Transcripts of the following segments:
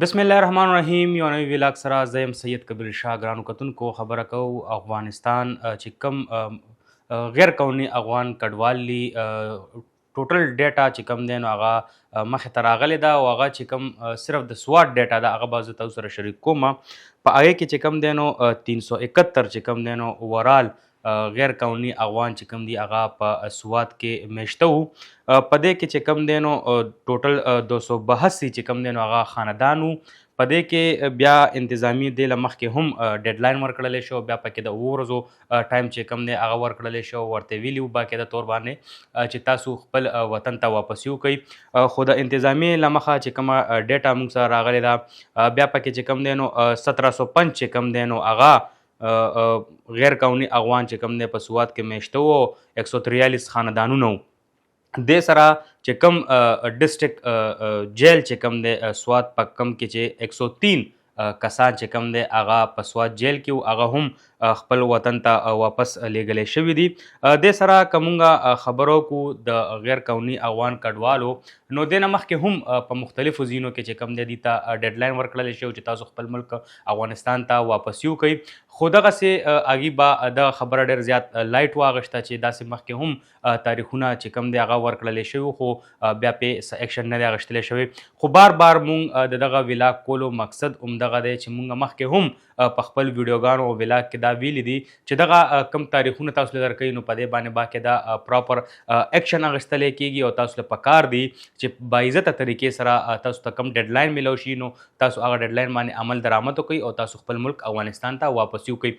بسم الله الرحمن الرحیم. یو نوی ویلاګ سره زه یم سید کبیر شاه. ګرانو کتونکو خبره کوو افغانستان چې کوم غیر قانوني افغان کډوال دي ټوټل ډیټا چې کوم دی نو هغه مخې ته راغلی ده او هغه چې کوم صرف د سوات ډیټا ده هغه به زه تاسو سره شریک کوم. په هغې کې چې کوم دی نو 371 چې کوم دی نو اوورال غیر قانوني افغان چې کوم دي هغه په سوات کې میشته وو. په دې کې چې کوم دی نو ټوټل 282 چې کوم دی نو هغه خاندان وو. په دې کې بیا انتظامی دې له مخکې هم ډیډلاین ورکړلی شو، بیا پکې د اوو ورځو ټایم چې کوم دی هغه ورکړلی شو، ورته ویلي وو باقاعده طور باندې چې تاسو خپل وطن ته واپسي وکړئ. خو د انتظامی له مخه چې کومه ډیټا موږ سره راغلی ده بیا پکې چې کوم دی نو 1705 چې کوم دی نو هغه غیر قانوني افغان چې کوم دی په سوات کې میشته وو، 143 خاندانونه وو. دې سره چې کوم ډسټرک جیل چې کوم دی سوات په کم کې چې 103 کسان چې کوم دی هغه په سوات جیل کې وو، هغه هم خپل وطن ته واپس لیږلی شوي دي. دې سره که مونږ خبرو کوو د غیر قانوني افغان کډوالو، نو دې نه مخکې هم په مختلفو ځینو کې چې کوم دی دې ته ډیډلاین ورکړلی شوی چې تاسو خپل ملک افغانستان ته واپسي وکړئ. خو دغسې هغې به دغه خبره ډېر زیات لایټ واغشته چې داسې مخکې هم تاریخونه چې کوم دی هغه ورکړلی شوي، خو بیا پې څه ایکشن نه دی اخیستلی شوی. خو بار بار مونږ د دغه ویلاګ کولو مقصد همدغه دی چې مونږ مخکې هم په خپل ویډیوګانو او ویلاګ کې دا ویلي دي چې دغه کم تاریخونه تاسو له درکوي، نو په دې باندې باقاعده پراپر ایکشن اخیستلی کېږي او تاسو له پکار دی چې باعزته طریقې سره تاسو ته کم ډیډلاین میلو شي، نو تاسو هغه ډیډلاین باندې عمل درآمد وکړئ او تاسو خپل ملک افغانستان ته واپسي وکړئ.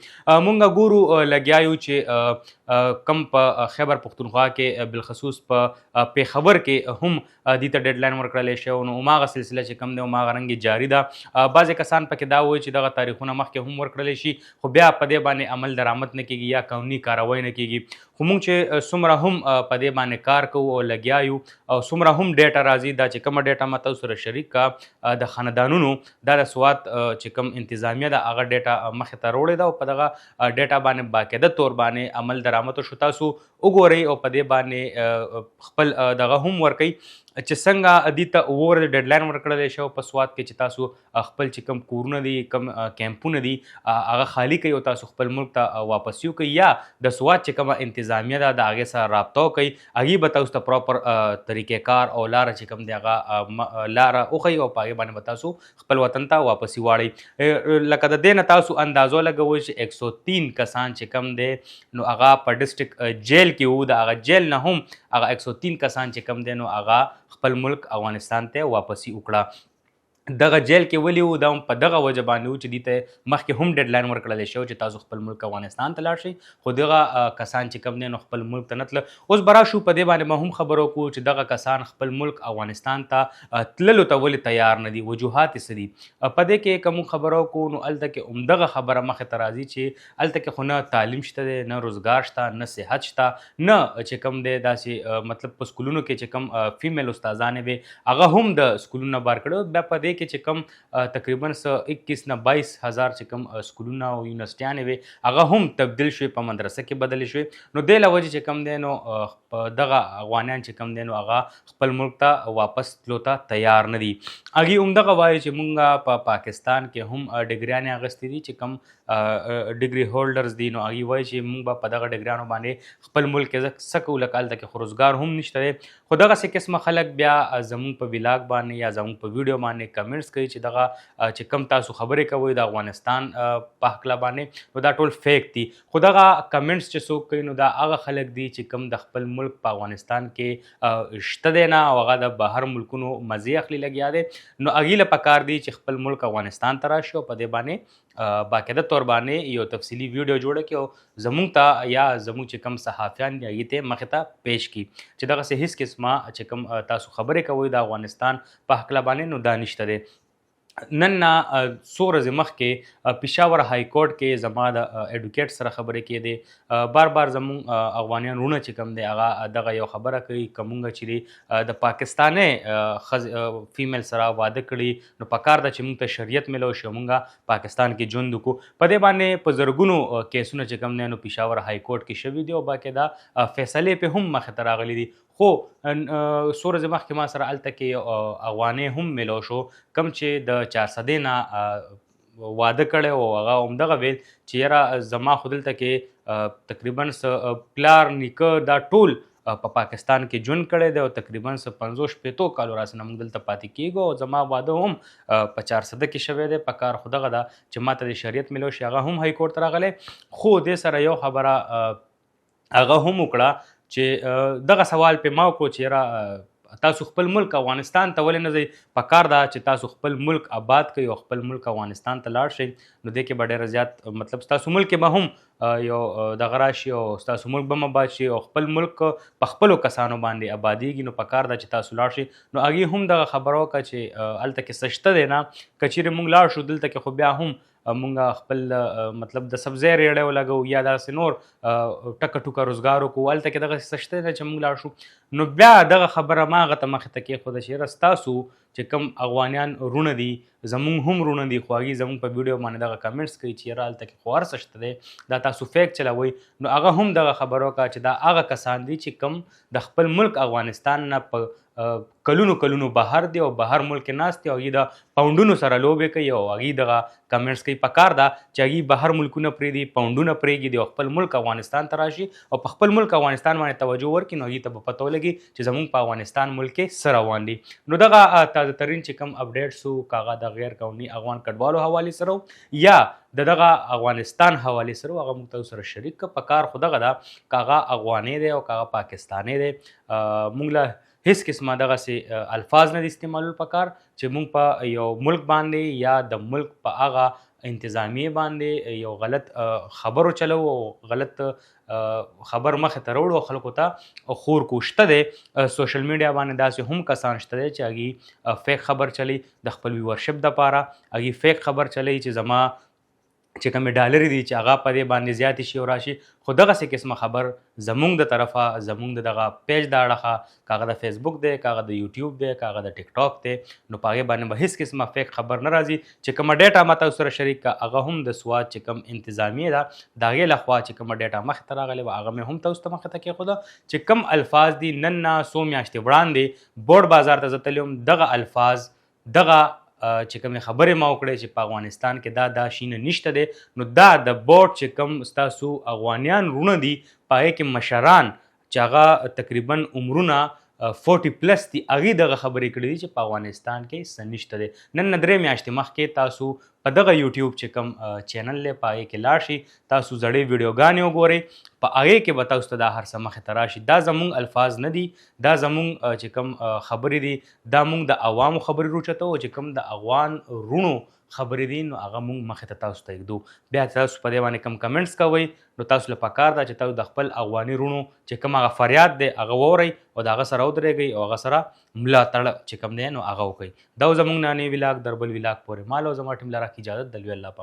مونږ ګورو لګیا یو چې کم په خیبر پښتونخوا کې بالخصوص په پیښور کې هم دې ته ډیډلاین ورکړلی شوی، نو هماغه سلسله چې کوم دی هماغه رنګې جاري ده. بعضې کسان پکې دا وایي چې دغه تاریخونه مخکې هم ورکړلی شي، خو بیا په دې باندې عمل درآمد نه کېږي یا قانوني کاروی نه کېږي. خو مونږ چې څومره هم په دې باندې کار کوو او لګیا یو او څومره هم ډیټا راځي، دا چې کومه ډیټا ما تاسو سره شریک کا د خاندانونو، دا د سوات چې کوم انتظامیه ده هغه ډیټا مخې ته راوړې ده او په دغه ډیټا باندې باقاعده طور باندې عمل درآمد شو. تاسو وګورئ او په دې باندې خپل دغه هم ورکوئ چې څنګه دې ته اووه ورځې ډیډلاین ورکړلی شو په سوات کې چې تاسو خپل چې کوم کورونه دي، کوم کیمپونه دي هغه خالي کوئ او تاسو خپل ملک ته واپسي وکړئ، یا د سوات چې کومه انتظامیه ده د هغې سره رابطه وکړئ، هغې به تاسو ته پراپر طریقې کار او لاره چې کوم دی هغه لاره وښیي او په هغې باندې به تاسو خپل وطن ته واپسي واړئ. لکه د دې نه تاسو اندازو لګوئ چې 103 کسان چې کوم دی نو هغه په ډسټرک جیل کې وو، د هغه جیل نه هم هغه 103 کسان چې کوم دی نو هغه خپل ملک افغانستان ته واپسي وکړه. دغه جیل کې ولې وو؟ دا هم په دغه وجه باندې وو چې دې ته مخکې هم ډیډلاین ورکړلی شوی چې تاسو خپل ملک افغانستان ته لاړ شئ، خو دغه کسان چې کوم دی نو خپل ملک ته نه تله. اوس به راشو په دې باندې به هم خبرو کوو چې دغه کسان خپل ملک افغانستان ته تللو ته ولې تیار نه دي، وجوهات یې څه دي. په دې کې که موږ خبرو کوو نو هلته کې همدغه خبره مخې ته راځي چې هلته کې خو نه تعلیم شته دی، نه روزګار شته، نه صحت شته، نه چې کوم دی داسې مطلب په سکولونو کې چې کوم فیمیل استادانې وې هغه هم د سکولونو نه بار کړی. بیا په دې کې چې کوم تقریبا 21 نه 22 هزار چې کوم سکولونه او یونیورسټیانې وې هغه هم تبدیل شوې په مدرسه کې بدلې شوې. نو دې له وجې چې کوم دی نو دغه افغانیان چې کوم دی نو هغه خپل ملک ته واپس تلو ته تیار نه دي. هغې همدغه وایي چې مونږ په پاکستان کې هم ډګریانې اخیستې دي، چې کوم ډګري هولډرز دي نو هغې وایي چې مونږ به په دغه ډګریانو باندې خپل ملک کې څه کوو، لکه هلته کې خو روزګار هم نشته دی. خو دغسې قسمه خلک بیا زمونږ په ویلاګ باندې یا زمونږ په ویډیو باندې کمنټس کوي چې دغه چې کم تاسو خبرې کوئ د افغانستان په هکله باندې نو دا ټول فیک دي. خو دغه کمنټس چې څوک کوي نو دا هغه خلک دي چې کم د خپل ملک په افغانستان کې شته دی نه او هغه د بهر ملکونو مزې اخلي لګیا دی. نو هغې له پکار دي چې خپل ملک افغانستان ته راشي او په دې باندې باقاعده طور باندې یو تفصیلي ویډیو جوړه کړي او زمونږ ته یا زمونږ چې کم صحافیان دي هغې ته مخې ته پیش کړي چې دغسې هېڅ قسمه چې کوم تاسو خبرې کوئ د افغانستان په هکله باندې نو دا نشته دی. نن نه څو ورځې مخکې پېښور های کورټ کې زما د ایډوکیټ سره خبرې کېدې. بار بار زموږ افغانیان وروڼه چې کوم دی هغه دغه یو خبره کوي که مونږ چې دی د پاکستاني فیمیل سره واده کړي نو پکار ده چې مونږ ته شریعت میلو شي او مونږ پاکستان کې ژوند وکړو. په دې باندې په زرګونو کیسونه چې کوم دی نو پېښور های کورټ کې شوي دي او باقاعده فیصلې پې هم مخې ته راغلي دي. خو څو ورځې مخکې ما سره هلته کې افغانۍ هم میلاو شو کوم چې د 400 نه واده کړی و هغه همدغه ویل چې یاره زما خو دلته کې تقریبا پلار نیکه دا ټول په پاکستان کې ژوند کړی دی او تقریبا 50-60 کالو راسره موږ دلته پاتې کیږو او زما واده هم په 400 کې شوی دی په کار خو دغه ده چې ماته د شریعت میلاو شي هغه هم های کورټ ته راغلی خو دې سره یو خبره هغه هم وکړه چې دغه سوال پې ما وکړو چې یاره تاسو خپل ملک افغانستان ته ولې نه ځئ په کار ده چې تاسو خپل ملک آباد کړئ او خپل ملک افغانستان ته لاړ شئ نو دې کې به ډېره زیات مطلب ستاسو ملک کې به هم یو دغه راشي او ستاسو ملک به هم آباد شي او خپل ملک په خپلو کسانو باندې آبادیږي نو په کار ده چې تاسو لاړ شئ نو هغې هم دغه خبره وکړه چې هلته کې څه شته دی نه که چیرې موږ لاړ شو دلته کې خو بیا هم مونږ خپل مطلب د سبزی ریړی ولګو یا داسې نور ټکه ټوکه روزګار وکړو هلته کې دغسې څه شته دی چې موږ لاړ شو نو بیا دغه خبره ما هغه ته مخې ته کېښوده چې یاره ستاسو چې کوم افغانیان وروڼه دي زمونږ هم وروڼه دي خو هغوی زمونږ په ویډیو باندې دغه کمنټس کوي چې یاره هلته کې خو هر څه شته دی دا تاسو فیک چلوئ نو هغه هم دغه خبره وکړه چې دا هغه کسان دي چې کوم د خپل ملک افغانستان نه په کلونو کلونو بهر دی او بهر ملک کې ناست دي او هغوی د پاونډونو سره لوبې کوي او هغوی دغه کمنټس کوي په کار ده چې هغوی بهر ملکونه پرېږدي پاونډونه پرېږدي او خپل ملک افغانستان ته راشي او په خپل ملک افغانستان باندې توجه ورکړي نو هغوی ته به پته ولګي چې زموږ په افغانستان ملک کې څه روان دي نو دغه تازه ترین چې کوم اپډیټس وو که هغه د غیر قانوني افغان کډوالو حوالې سره یا دغه افغانستان حوالې سره هغه موږ تاسو سره شریک کړه په کار خو دغه ده که هغه افغانۍ دی او که هغه پاکستانۍ دی موږ له هیڅ قسمه دغسې الفاظ نه دي استعمالول پکار چې موږ په یو ملک باندې یا د ملک په هغه انتظامیې باندې یو غلط خبر وچلو او غلط خبر مخې ته راوړو خلکو ته خور کو شته دی سوشل میډیا باندې داسې هم کسان شته دی چې هغوی فیک خبر چلی د خپل ویورشپ دپاره هغوی فیک خبر چلی چې زما چې کومې ډالرې دي چې هغه په دې باندې زیاتې شي او راشي خو دغسې قسمه خبر زمونږ د طرفه زمونږ د دغه پیج د اړخه که هغه د فیسبوک دی که هغه د یوټیوب دی که هغه د ټیک ټاک دی نو په هغې باندې به هېڅ قسمه فیک خبر نه راځي چې کومه ډیټا ما تاسو سره شریک کړه هغه هم د سواد چې کوم انتظامیه ده د هغې لخوا چې کومه ډیټا مخې ته راغلې وه هغه مې هم تاسو ته مخې ته کېښوده چې کوم الفاظ دي نن نه څو میاشتې وړاندې بورډ بازار ته زه تللی وم دغه الفاظ دغه چې کومې خبرې ما وکړې چې په افغانستان کې دا شي نه نشته دی نو دا د بورډ چې کوم ستاسو افغانیان وروڼه دي په هغې کې مشران چې هغه تقریبا عمرونه 40 پلس دي هغوی دغه خبرې کړي دي چې په افغانستان کې څه نشته دی نن نه 3 میاشتې مخکې تاسو په دغه یوټیوب چې کوم چینل دی په هغې کې لاړ شي تاسو زړې ویډیوګانې وګورئ په هغې کې به تاسو ته دا هر څه مخې ته راشي دا زمونږ الفاظ نه دي دا زمونږ چې کوم خبرې دي دا مونږ د عوامو خبرې روچتو چې کوم د افغان وروڼو خبرې دي نو هغه مونږ مخې ته تاسو ته ږدو بیا تاسو په دې باندې کوم کمنټس کوئ نو تاسو له پکار ده چې تاسو د خپل افغاني وروڼو چې کوم هغه فریاد دی هغه واورئ او د هغه سره ودرېږئ او هغه سره ملاتړ چې کوم دی نو هغه وکړئ دا زمونږ نانی ولاګ در بل ولاګ پورې مال او زما ټیم له راکې اجازت د لوی الله په امان